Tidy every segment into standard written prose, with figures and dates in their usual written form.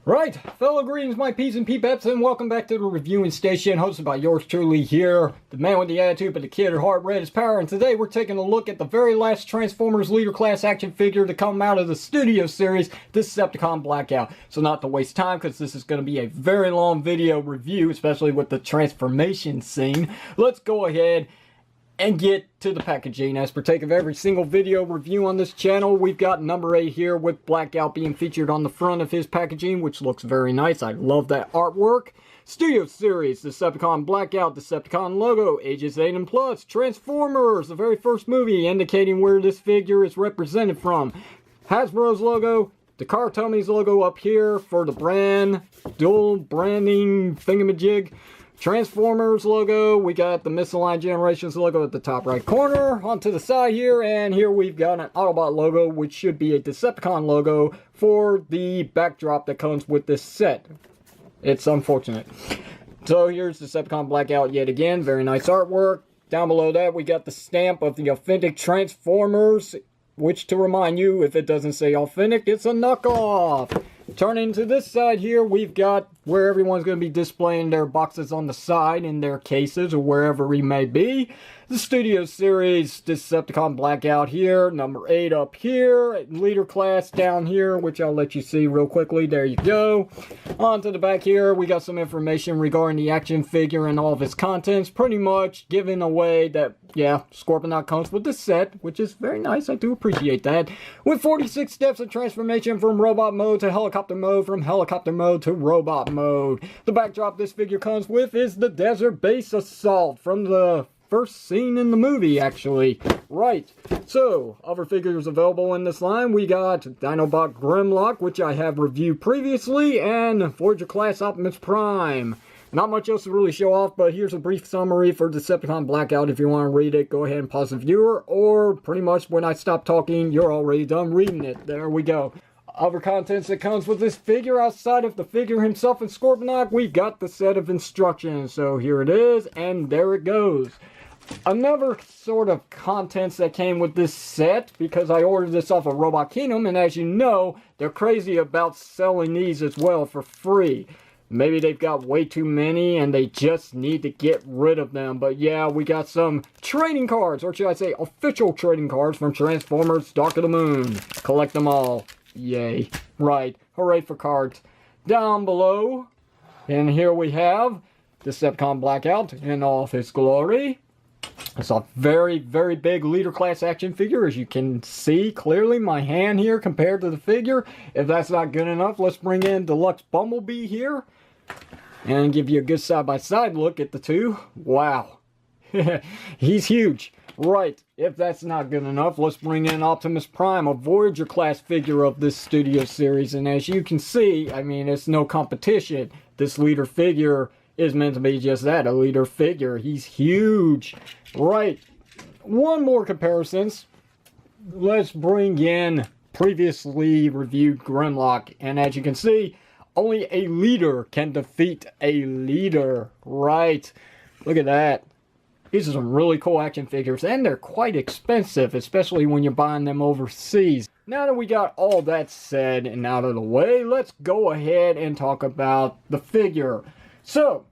Right, fellow greetings, my P's and P-Peps, and welcome back to the reviewing station, hosted by yours truly here, the man with the attitude, but the kid at heart, red as power. And today we're taking a look at the very last Transformers Leader Class action figure to come out of the studio series, Decepticon Blackout. So not to waste time, because this is going to be a very long video review, especially with the transformation scene. Let's go ahead and get to the packaging. As partake of every single video review on this channel, we've got number 8 here with Blackout being featured on the front of his packaging, which looks very nice. I love that artwork. Studio Series, Decepticon Blackout, Decepticon logo, ages 8 and plus. Transformers, the very first movie, indicating where this figure is represented from. Hasbro's logo, the Car Tummies logo up here for the brand, dual branding thingamajig. Transformers logo, we got the Misaligned Generations logo at the top right corner, onto the side here, and here we've got an Autobot logo, which should be a Decepticon logo for the backdrop that comes with this set. It's unfortunate. So here's Decepticon Blackout yet again, very nice artwork. Down below that we got the stamp of the authentic Transformers, which, to remind you, if it doesn't say authentic, it's a knockoff. Turning to this side here, we've got where everyone's going to be displaying their boxes on the side in their cases or wherever we may be. The Studio Series Decepticon Blackout here, number 8 up here, Leader Class down here, which I'll let you see real quickly. There you go. On to the back here, we got some information regarding the action figure and all of its contents, pretty much giving away that, yeah, Scorponok comes with the set, which is very nice. I do appreciate that. With 46 steps of transformation from robot mode to helicopter mode, from helicopter mode to robot mode. The backdrop this figure comes with is the Desert Base Assault from the first scene in the movie, actually. Right, so other figures available in this line, we got Dinobot Grimlock, which I have reviewed previously, and Voyager Class Optimus Prime. Not much else to really show off, but here's a brief summary for Decepticon Blackout. If you want to read it, go ahead and pause the viewer, or pretty much when I stop talking, you're already done reading it. There we go. Other contents that comes with this figure, outside of the figure himself and Scorponok, we've got the set of instructions. So here it is, and there it goes. Another sort of contents that came with this set, because I ordered this off of Robot Kingdom, and as you know, they're crazy about selling these as well for free. Maybe they've got way too many and they just need to get rid of them. But yeah, we got some trading cards, or should I say official trading cards from Transformers Dark of the Moon. Collect them all. Yay. Right. Hooray for cards. Down below, and here we have Decepticon Blackout in all of his glory. It's a very, very big Leader Class action figure, as you can see clearly my hand here compared to the figure. If that's not good enough, let's bring in Deluxe Bumblebee here and give you a good side-by-side look at the two. Wow. He's huge. Right, if that's not good enough, let's bring in Optimus Prime, a Voyager Class figure of this studio series. And as you can see, I mean, it's no competition. This leader figure is meant to be just that, a leader figure. He's huge. Right. One more comparisons. Let's bring in previously reviewed Grimlock. And as you can see, only a leader can defeat a leader. Right. Look at that. These are some really cool action figures, and they're quite expensive, especially when you're buying them overseas. Now that we got all that said and out of the way, let's go ahead and talk about the figure. So,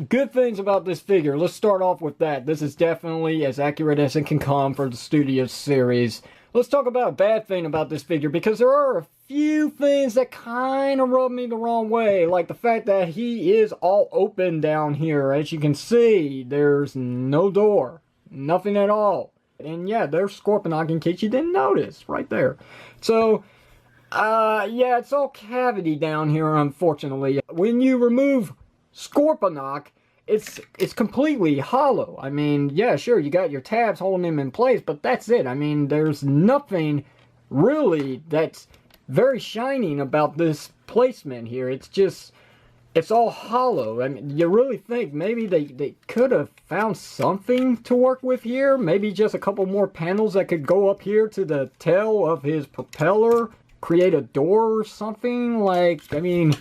good things about this figure. Let's start off with that. This is definitely as accurate as it can come for the studio series. Let's talk about a bad thing about this figure, because there are a few things that kind of rub me the wrong way. Like the fact that he is all open down here. As you can see, there's no door. Nothing at all. And yeah, there's Scorponok, in case you didn't notice. Right there. So, yeah, it's all cavity down here, unfortunately. When you remove Scorponok, it's completely hollow. I mean, yeah, sure, you got your tabs holding him in place, but that's it. I mean, there's nothing really that's very shining about this placement here. It's just, it's all hollow. I mean, you really think maybe they could have found something to work with here? Maybe just a couple more panels that could go up here to the tail of his propeller? create a door or something. Like, I mean,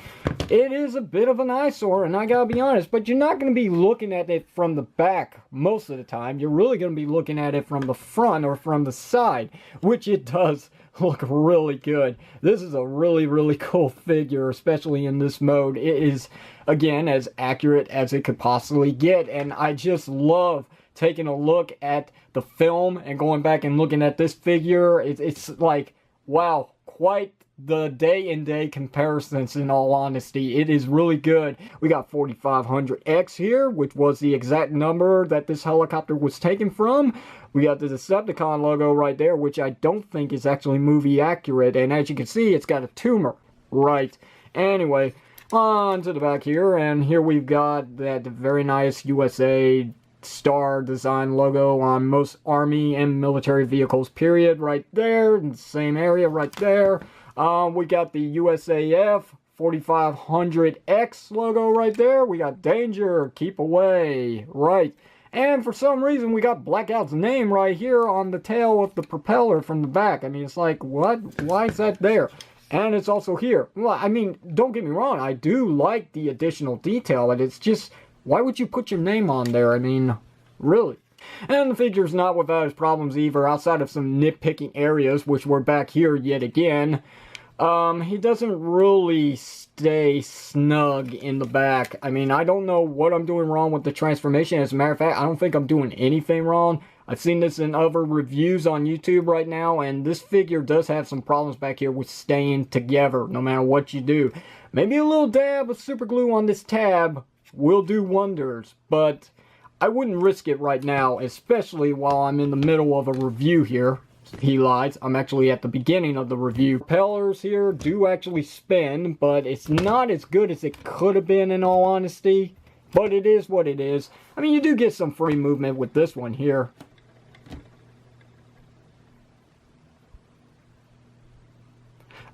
it is a bit of an eyesore, and I gotta be honest, but you're not gonna be looking at it from the back most of the time. You're really gonna be looking at it from the front or from the side, which it does look really good. This is a really, really cool figure, especially in this mode. It is, again, as accurate as it could possibly get, and I just love taking a look at the film and going back and looking at this figure. It's like, wow, quite the day and day comparisons, in all honesty. It is really good. We got 4500X here, which was the exact number that this helicopter was taken from. We got the Decepticon logo right there, which I don't think is actually movie accurate, and as you can see, it's got a tumor. Right. Anyway, on to the back here, and here we've got that very nice USA star design logo on most army and military vehicles, period, right there, in the same area right there. We got the USAF 4500X logo right there. We got danger, keep away, right. And for some reason, we got Blackout's name right here on the tail of the propeller from the back. I mean, it's like, what? Why is that there? And it's also here. Well, I mean, don't get me wrong. I do like the additional detail, and it's just, why would you put your name on there? I mean, really? And the figure's not without its problems either, outside of some nitpicking areas, which we're back here yet again. He doesn't really stay snug in the back. I mean, I don't know what I'm doing wrong with the transformation. As a matter of fact, I don't think I'm doing anything wrong. I've seen this in other reviews on YouTube right now, and this figure does have some problems back here with staying together, no matter what you do. Maybe a little dab of super glue on this tab will do wonders, but I wouldn't risk it right now, especially while I'm in the middle of a review here. He lies. I'm actually at the beginning of the review. Propellers here do actually spin, but it's not as good as it could have been, in all honesty. But it is what it is. I mean, you do get some free movement with this one here.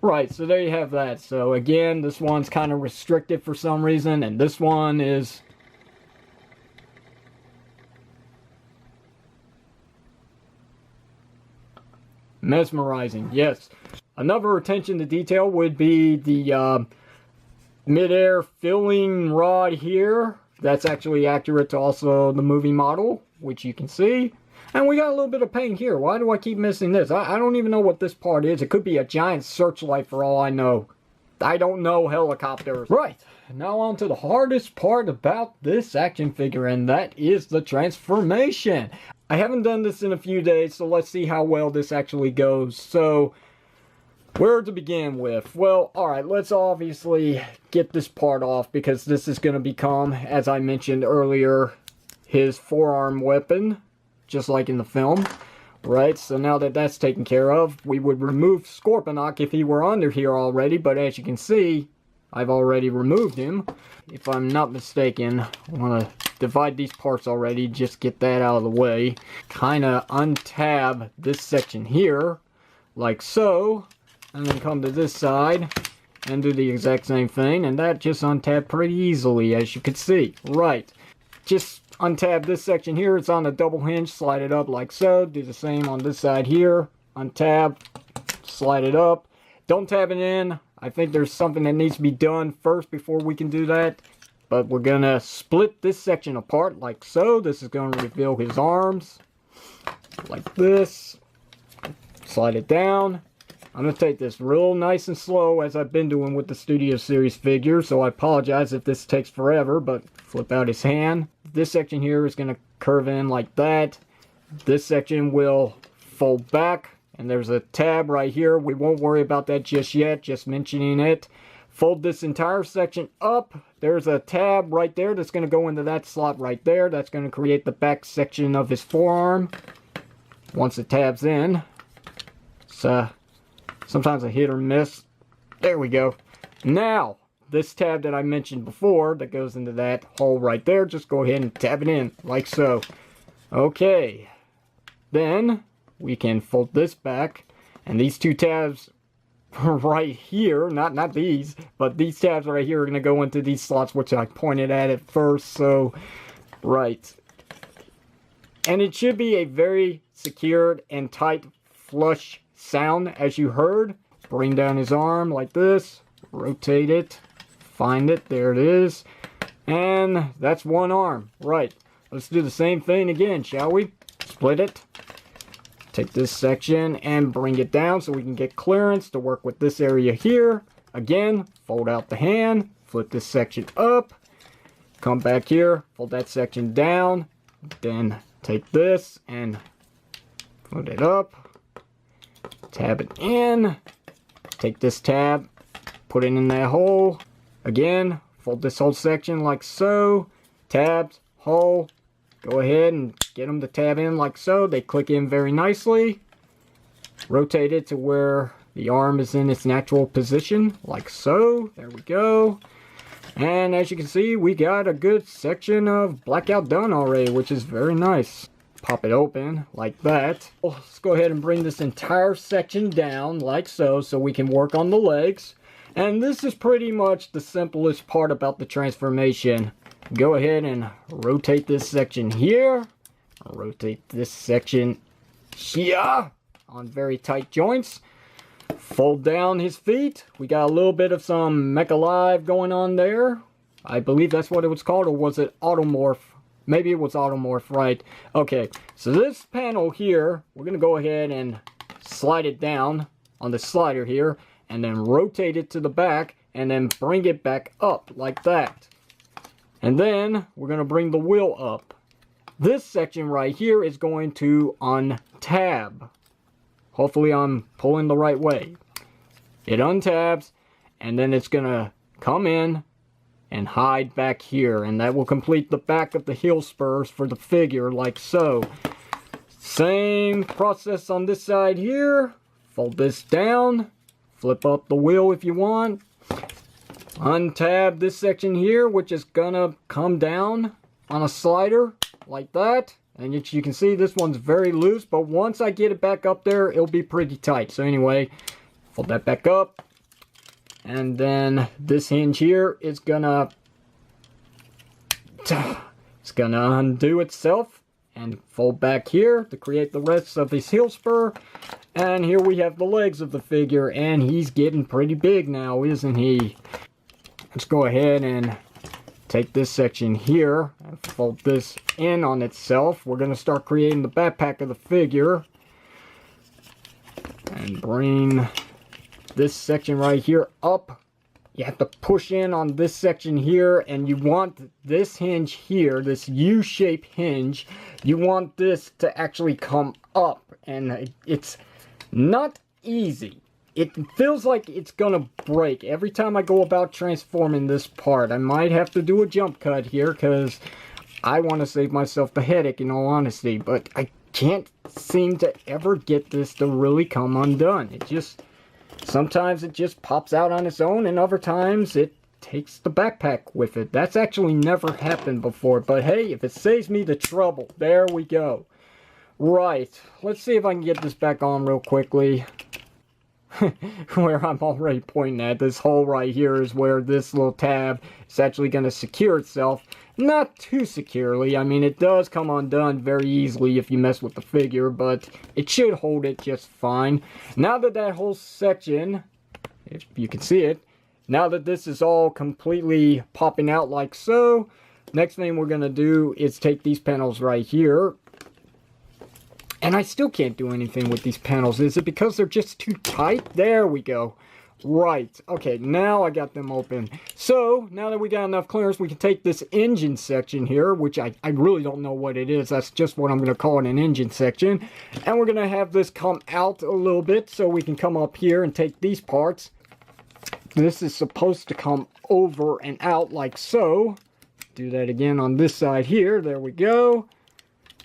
Right, so there you have that. So again, this one's kind of restricted for some reason, and this one is mesmerizing, yes. Another attention to detail would be the mid-air filling rod here. That's actually accurate to also the movie model, which you can see. And we got a little bit of paint here. Why do I keep missing this? I don't even know what this part is. It could be a giant searchlight for all I know. I don't know helicopters. Right, now on to the hardest part about this action figure, and that is the transformation. I haven't done this in a few days, so let's see how well this actually goes. So, where to begin with? Well, alright, let's obviously get this part off, because this is going to become, as I mentioned earlier, his forearm weapon, just like in the film. Right, so now that that's taken care of, we would remove Scorponok if he were under here already, but as you can see, I've already removed him. If I'm not mistaken, I want to divide these parts already, just get that out of the way. Kind of untab this section here, like so, and then come to this side and do the exact same thing, and that just untabbed pretty easily, as you can see. Right, just untab this section here, it's on a double hinge, slide it up like so, do the same on this side here, untab, slide it up, don't tab it in. I think there's something that needs to be done first before we can do that, but we're gonna split this section apart like so. This is gonna reveal his arms, like this, slide it down. I'm gonna take this real nice and slow, as I've been doing with the Studio Series figure, so I apologize if this takes forever, but flip out his hand. This section here is going to curve in like that. This section will fold back, and there's a tab right here. We won't worry about that just yet, just mentioning it. Fold this entire section up. There's a tab right there that's going to go into that slot right there. That's going to create the back section of his forearm. Once it tabs in, it's sometimes a hit or miss. There we go. Now, this tab that I mentioned before that goes into that hole right there, just go ahead and tab it in like so. Okay, then we can fold this back, and these two tabs right here, not these, but these tabs right here are going to go into these slots which I pointed at first. So right, and it should be a very secured and tight flush sound, as you heard. bring down his arm like this, rotate it, find it, there it is, and that's one arm. Right, let's do the same thing again, shall we? Split it, take this section and bring it down so we can get clearance to work with this area here. Again, fold out the hand, flip this section up, come back here, fold that section down, then take this and put it up, tab it in, take this tab, put it in that hole, again, fold this whole section like so, tabs, hole, go ahead and get them to tab in like so, they click in very nicely, rotate it to where the arm is in its natural position, like so, there we go. And as you can see, we got a good section of Blackout done already, which is very nice. Pop it open like that. Let's go ahead and bring this entire section down like so we can work on the legs. And this is pretty much the simplest part about the transformation. Go ahead and rotate this section here. Rotate this section here on very tight joints. Fold down his feet. We got a little bit of some Mecha Live going on there. I believe that's what it was called, or was it Automorph? Maybe it was Automorph, right. Okay, so this panel here, we're going to go ahead and slide it down on the slider here, and then rotate it to the back, and then bring it back up like that. And then we're going to bring the wheel up. This section right here is going to untab. Hopefully I'm pulling the right way. It untabs, and then it's going to come in and hide back here. And that will complete the back of the heel spurs for the figure, like so. Same process on this side here. Fold this down. Flip up the wheel if you want. Untab this section here, which is going to come down on a slider, like that. And you can see this one's very loose, but once I get it back up there, it'll be pretty tight. So anyway, fold that back up. And then this hinge here is gonna undo itself and fold back here to create the rest of his heel spur. And here we have the legs of the figure, and he's getting pretty big now, isn't he? Let's go ahead and take this section here and fold this in on itself. We're going to start creating the backpack of the figure. And bring this section right here up. You have to push in on this section here, and you want this hinge here, this U-shaped hinge, you want this to actually come up. And it's not easy. It feels like it's gonna break every time I go about transforming this part. I might have to do a jump cut here because I want to save myself the headache, in all honesty. But I can't seem to ever get this to really come undone. Sometimes it just pops out on its own, and other times it takes the backpack with it. That's actually never happened before. But hey, if it saves me the trouble, there we go. Right, let's see if I can get this back on real quickly. Where I'm already pointing at, this hole right here is where this little tab is actually going to secure itself. Not too securely. I mean, it does come undone very easily if you mess with the figure, but it should hold it just fine. Now that that whole section, if you can see it, now that this is all completely popping out like so, next thing we're going to do is take these panels right here. And I still can't do anything with these panels. Is it because they're just too tight? There we go. Right. Okay, now I got them open. So, now that we got enough clearance, we can take this engine section here, which I really don't know what it is. That's just what I'm going to call it, an engine section. And we're going to have this come out a little bit so we can come up here and take these parts. This is supposed to come over and out like so. Do that again on this side here. There we go.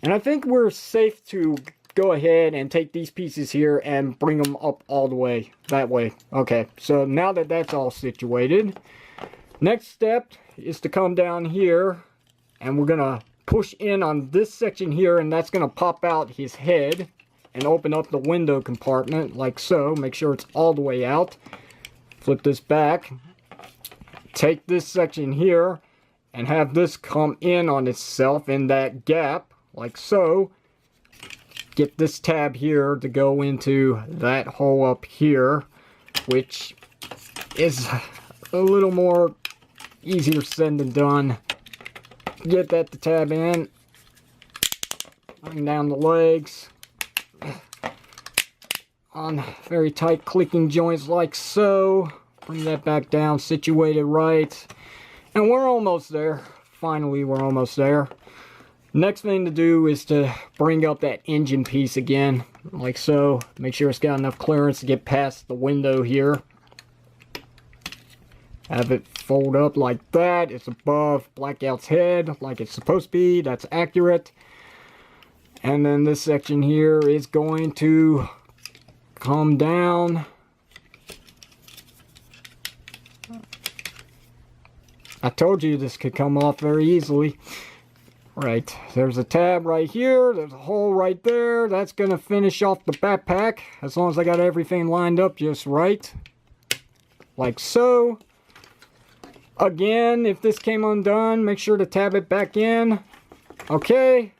And I think we're safe to go ahead and take these pieces here and bring them up all the way, that way. Okay, so now that that's all situated, next step is to come down here, and we're going to push in on this section here, and that's going to pop out his head and open up the window compartment like so. Make sure it's all the way out. Flip this back. Take this section here and have this come in on itself in that gap. Like so. Get this tab here to go into that hole up here. which is a little more easier said than done. Get that to tab in. Bring down the legs on very tight clicking joints like so. Bring that back down, situated right. And we're almost there. Finally, we're almost there. Next thing to do is to bring up that engine piece again, like so. Make sure it's got enough clearance to get past the window here. Have it fold up like that. It's above Blackout's head, like it's supposed to be. That's accurate. And then this section here is going to come down. I told you this could come off very easily. Right, there's a tab right here, there's a hole right there. That's going to finish off the backpack, as long as I got everything lined up just right. Like so. Again, if this came undone, make sure to tab it back in. Okay,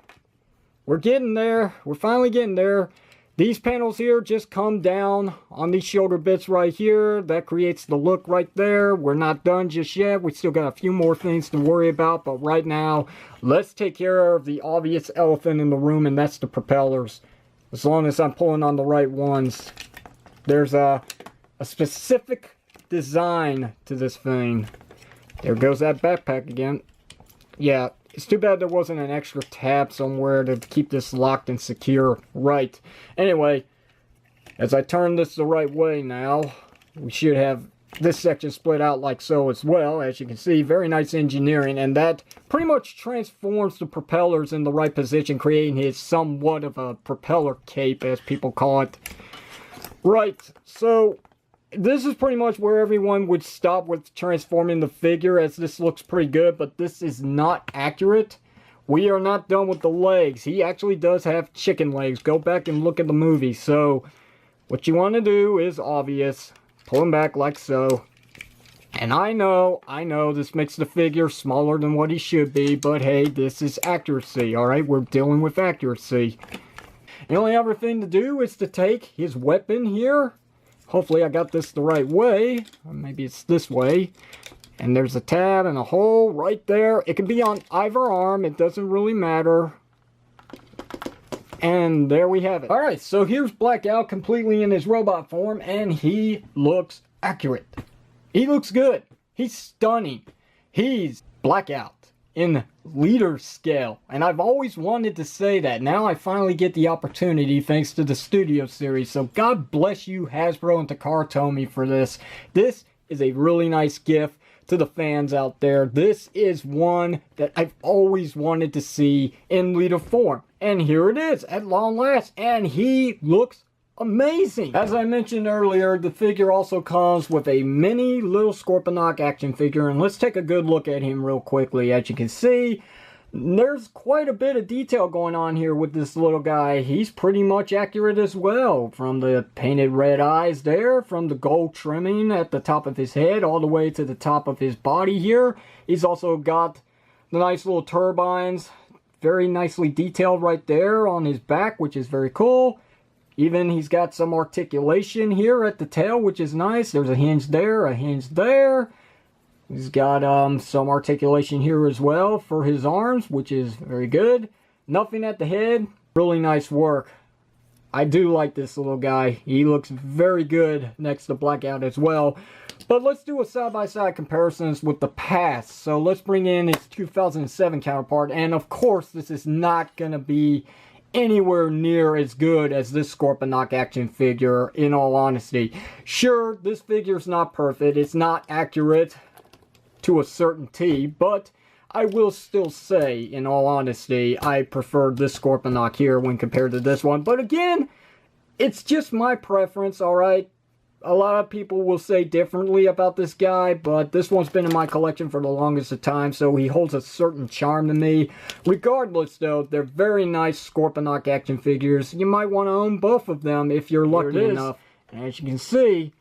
we're getting there. We're finally getting there. These panels here just come down on these shoulder bits right here. That creates the look right there. We're not done just yet. We still got a few more things to worry about. But right now, let's take care of the obvious elephant in the room, and that's the propellers. As long as I'm pulling on the right ones. There's a specific design to this thing. There goes that backpack again. Yeah. It's too bad there wasn't an extra tab somewhere to keep this locked and secure right. Anyway, as I turn this the right way now, we should have this section split out like so as well. As you can see, very nice engineering, and that pretty much transforms the propellers in the right position, creating his somewhat of a propeller cape, as people call it. Right, so this is pretty much where everyone would stop with transforming the figure, as this looks pretty good, but this is not accurate. We are not done with the legs. He actually does have chicken legs. Go back and look at the movie. So, what you want to do is obvious. Pull him back like so. And I know, this makes the figure smaller than what he should be, but hey, this is accuracy, alright? We're dealing with accuracy. The only other thing to do is to take his weapon here. Hopefully I got this the right way. Or maybe it's this way. And there's a tab and a hole right there. It can be on either arm. It doesn't really matter. And there we have it. Alright, so here's Blackout completely in his robot form. And he looks accurate. He looks good. He's stunning. He's Blackout in leader scale, and I've always wanted to say that. Now I finally get the opportunity thanks to the Studio Series, so God bless you Hasbro and Takara Tomy for this. This is a really nice gift to the fans out there. This is one that I've always wanted to see in leader form, and here it is at long last, and he looks amazing. As I mentioned earlier, the figure also comes with a mini little Scorponok action figure, and let's take a good look at him real quickly. As you can see, there's quite a bit of detail going on here with this little guy. He's pretty much accurate as well, from the painted red eyes there, from the gold trimming at the top of his head, all the way to the top of his body here. He's also got the nice little turbines, very nicely detailed right there on his back, which is very cool. Even he's got some articulation here at the tail, which is nice. There's a hinge there, a hinge there. He's got some articulation here as well for his arms, which is very good. Nothing at the head. Really nice work. I do like this little guy. He looks very good next to Blackout as well. But let's do a side-by-side comparisons with the past. So let's bring in his 2007 counterpart. And of course, this is not going to be anywhere near as good as this Scorponok action figure, in all honesty. Sure, this figure's not perfect. It's not accurate to a certainty, but I will still say, in all honesty, I prefer this Scorponok here when compared to this one. But again, it's just my preference, alright? A lot of people will say differently about this guy, but this one's been in my collection for the longest of time, so he holds a certain charm to me. Regardless, though, they're very nice Scorponok action figures. You might want to own both of them if you're lucky enough. And as you can see,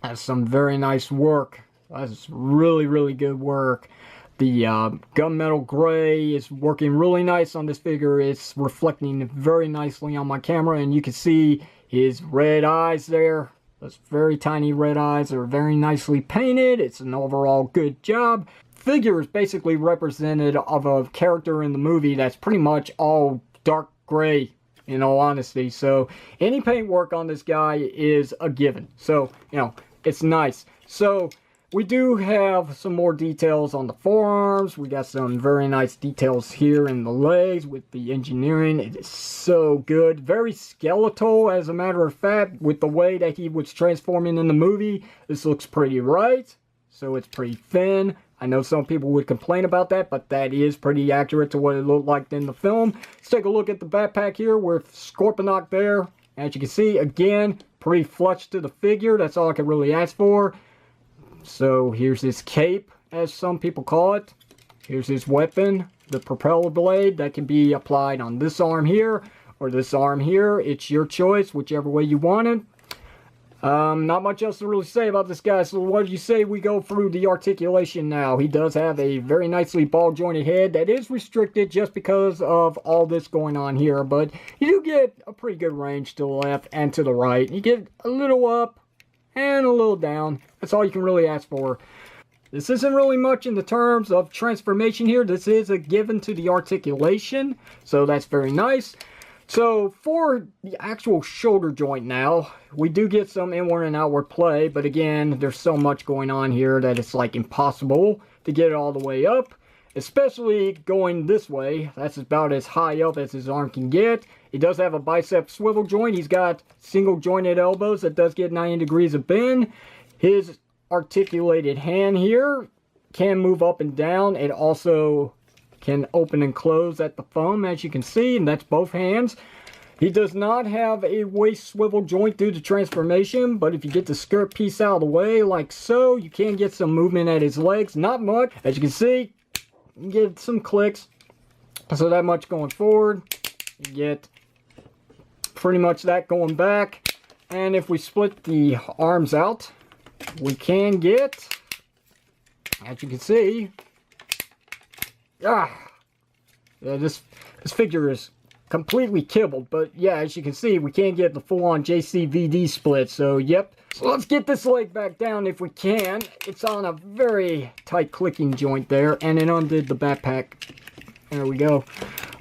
that's some very nice work. That's really, really good work. The gunmetal gray is working really nice on this figure. It's reflecting very nicely on my camera, and you can see his red eyes there. Those very tiny red eyes are very nicely painted. It's an overall good job. Figure is basically represented of a character in the movie that's pretty much all dark gray, in all honesty. So any paint work on this guy is a given. So, you know, it's nice. So we do have some more details on the forearms. We got some very nice details here in the legs with the engineering. It is so good. Very skeletal, as a matter of fact, with the way that he was transforming in the movie. This looks pretty right. So it's pretty thin. I know some people would complain about that, but that is pretty accurate to what it looked like in the film. Let's take a look at the backpack here with Scorponok there. As you can see, again, pretty flush to the figure. That's all I could really ask for. So here's his cape, as some people call it. Here's his weapon, the propeller blade that can be applied on this arm here or this arm here. It's your choice, whichever way you want it. Not much else to really say about this guy. So what do you say we go through the articulation now? He does have a very nicely ball jointed head that is restricted just because of all this going on here. But you do get a pretty good range to the left and to the right. You get a little up and a little down. That's all you can really ask for. This isn't really much in the terms of transformation here. This is a given to the articulation, so that's very nice. So for the actual shoulder joint now, we do get some inward and outward play, but again, there's so much going on here that it's like impossible to get it all the way up. Especially going this way. That's about as high up as his arm can get. He does have a bicep swivel joint. He's got single jointed elbows that does get 90 degrees of bend. His articulated hand here can move up and down. It also can open and close at the thumb, as you can see, and that's both hands. He does not have a waist swivel joint due to transformation, but if you get the skirt piece out of the way like so, you can get some movement at his legs. Not much. As you can see, you get some clicks, so that much going forward. You get pretty much that going back. And if we split the arms out, we can get, as you can see, this figure is completely kibbled. But yeah, as you can see, we can't get the full-on JCVD split. So yep. So let's get this leg back down if we can. It's on a very tight clicking joint there, and it undid the backpack. There we go.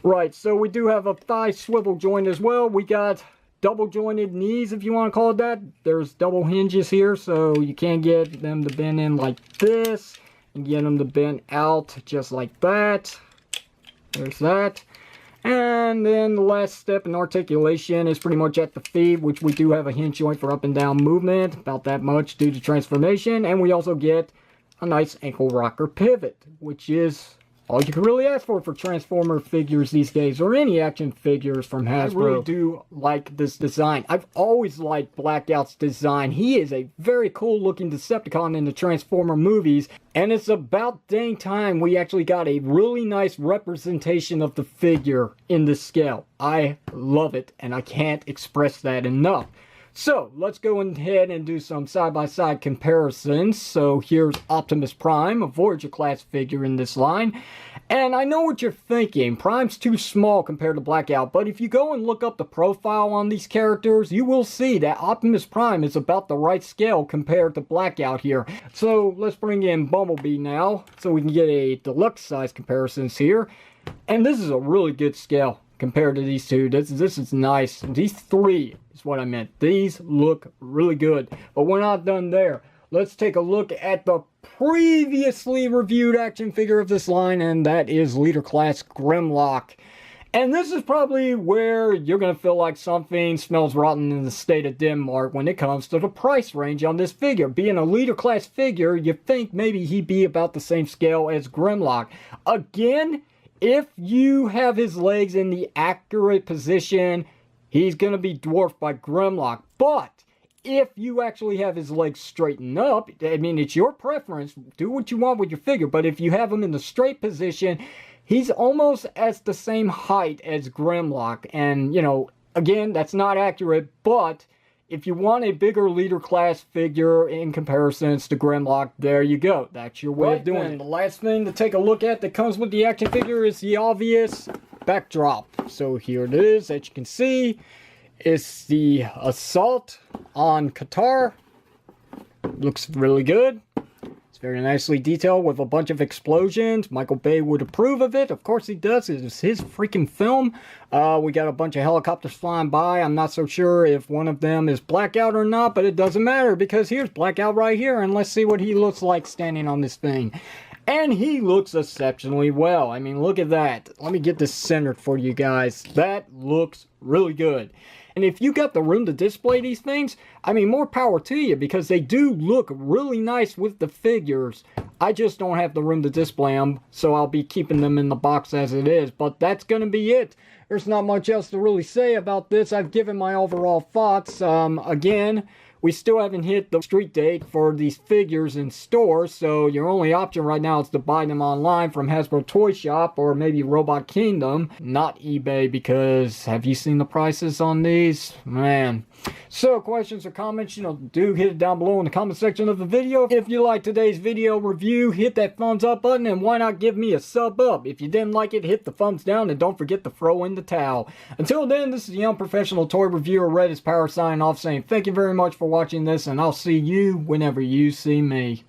Right, so we do have a thigh swivel joint as well. We got double jointed knees, if you want to call it that. There's double hinges here, so you can get them to bend in like this and get them to bend out just like that. There's that. And then the last step in articulation is pretty much at the feet, which we do have a hinge joint for up and down movement, about that much due to transformation. And we also get a nice ankle rocker pivot, which is all you can really ask for Transformer figures these days, or any action figures from Hasbro. I really do like this design. I've always liked Blackout's design. He is a very cool looking Decepticon in the Transformer movies, and it's about dang time we actually got a really nice representation of the figure in this scale. I love it, and I can't express that enough. So, let's go ahead and do some side-by-side comparisons. So, here's Optimus Prime, a Voyager class figure in this line. And I know what you're thinking, Prime's too small compared to Blackout, but if you go and look up the profile on these characters, you will see that Optimus Prime is about the right scale compared to Blackout here. So, let's bring in Bumblebee now, so we can get a deluxe size comparisons here. And this is a really good scale compared to these two. This is nice. These three is what I meant. These look really good. But we're not done there. Let's take a look at the previously reviewed action figure of this line, and that is Leader Class Grimlock. And this is probably where you're going to feel like something smells rotten in the state of Denmark when it comes to the price range on this figure. Being a Leader Class figure, you think maybe he'd be about the same scale as Grimlock. Again, if you have his legs in the accurate position, he's going to be dwarfed by Grimlock. But if you actually have his legs straightened up, I mean, it's your preference. Do what you want with your figure. But if you have him in the straight position, he's almost at the same height as Grimlock. And, you know, again, that's not accurate. But if you want a bigger Leader Class figure in comparisons to Grimlock, there you go. That's your way of doing it. The last thing to take a look at that comes with the action figure is the obvious backdrop. So here it is, as you can see. It's the Assault on Qatar. Looks really good. It's very nicely detailed with a bunch of explosions. Michael Bay would approve of it. Of course he does. It's his freaking film. We got a bunch of helicopters flying by. I'm not so sure if one of them is Blackout or not, but it doesn't matter because here's Blackout right here. And let's see what he looks like standing on this thing. And he looks exceptionally well. I mean, look at that. Let me get this centered for you guys. That looks really good. And if you got the room to display these things, I mean, more power to you because they do look really nice with the figures. I just don't have the room to display them, so I'll be keeping them in the box as it is. But that's going to be it. There's not much else to really say about this. I've given my overall thoughts. Again, we still haven't hit the street date for these figures in stores, so your only option right now is to buy them online from Hasbro Toy Shop or maybe Robot Kingdom, not eBay, because have you seen the prices on these? Man. So, questions or comments, do hit it down below in the comment section of the video. If you like today's video review, hit that thumbs up button, and why not give me a sub up? If you didn't like it, hit the thumbs down, and don't forget to throw in the towel. Until then, this is the Unprofessional Toy Reviewer, Red is Power, signing off, saying thank you very much for watching this, and I'll see you whenever you see me.